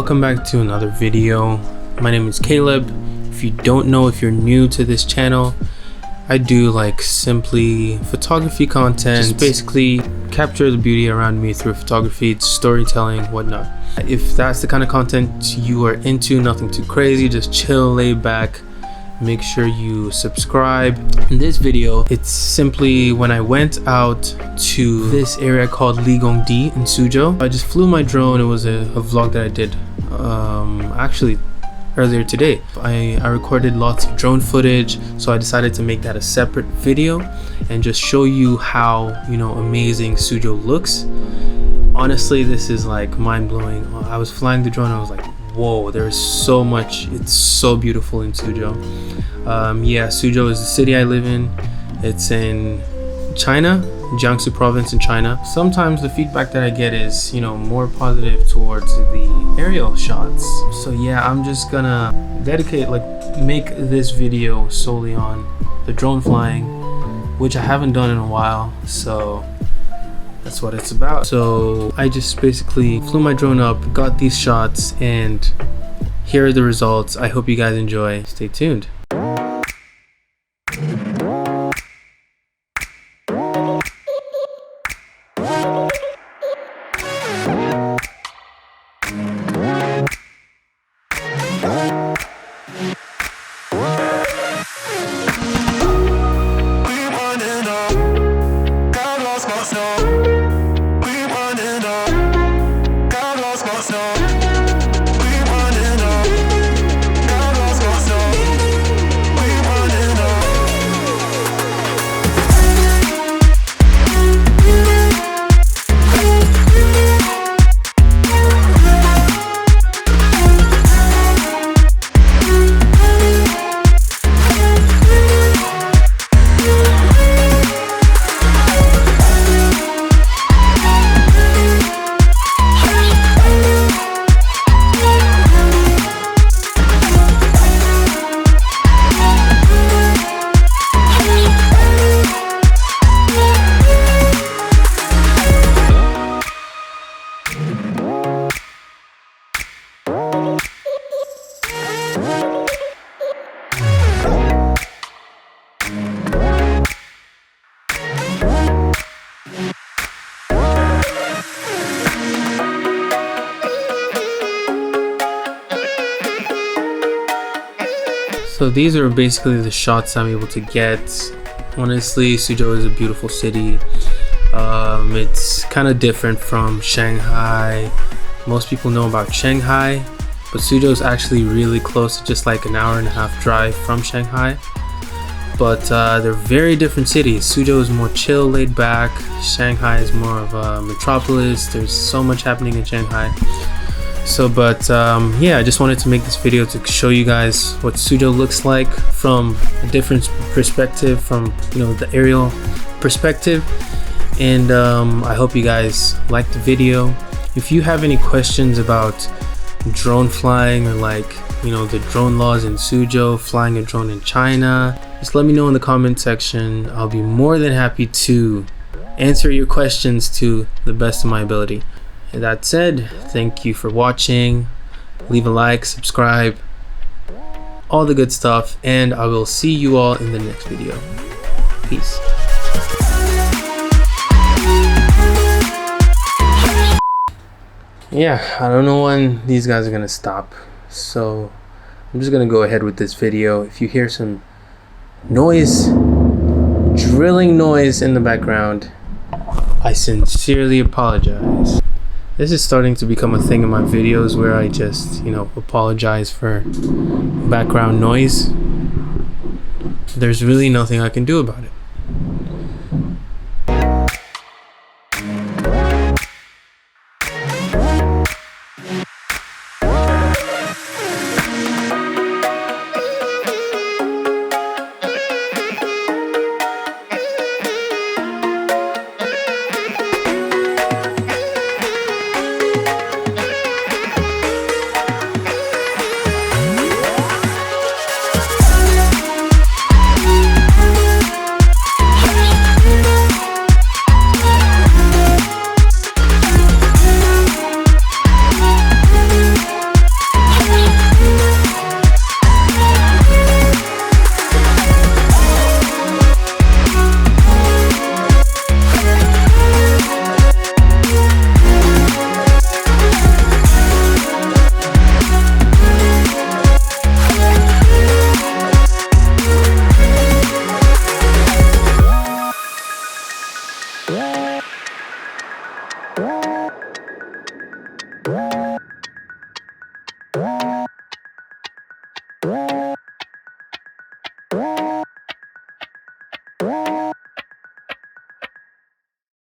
welcome back to another video. My name is Caleb. If you don't know, if you're new to this channel, I do like simply photography content, just basically capture the beauty around me through photography, storytelling, whatnot. If that's the kind of content you are into, nothing too crazy, just chill, lay back, make sure you subscribe. In this video, it's simply when I went out to this area called Ligondi in Suzhou. I just flew my drone. It was a vlog that I did actually earlier today. I recorded lots of drone footage, so I decided to make that a separate video and just show you how, amazing Suzhou looks. Honestly, this is like mind-blowing. I was flying the drone and I was like, whoa, there's so much. It's so beautiful in Suzhou. Suzhou is the city I live in. It's in China, Jiangsu province in China. Sometimes the feedback that I get is, more positive towards the aerial shots. So yeah, I'm just gonna make this video solely on the drone flying, which I haven't done in a while. So that's what it's about. So I just basically flew my drone up, got these shots, and here are the results. I hope you guys enjoy. Stay tuned. So these are basically the shots I'm able to get. Honestly, Suzhou is a beautiful city. It's kind of different from Shanghai. Most people know about Shanghai, but Suzhou is actually really close, just like an hour and a half drive from Shanghai. But they're very different cities. Suzhou is more chill, laid back. Shanghai is more of a metropolis. There's so much happening in Shanghai. I just wanted to make this video to show you guys what Suzhou looks like from a different perspective, from the aerial perspective. And I hope you guys liked the video. If you have any questions about drone flying or the drone laws in Suzhou, flying a drone in China, just let me know in the comment section. I'll be more than happy to answer your questions to the best of my ability. That said, thank you for watching. Leave a like, subscribe, all the good stuff, and I will see you all in the next video. Peace. Yeah, I don't know when these guys are gonna stop, so I'm just gonna go ahead with this video. If you hear some noise, drilling noise in the background, I sincerely apologize. This is starting to become a thing in my videos where I just, apologize for background noise. There's really nothing I can do about it. Bye.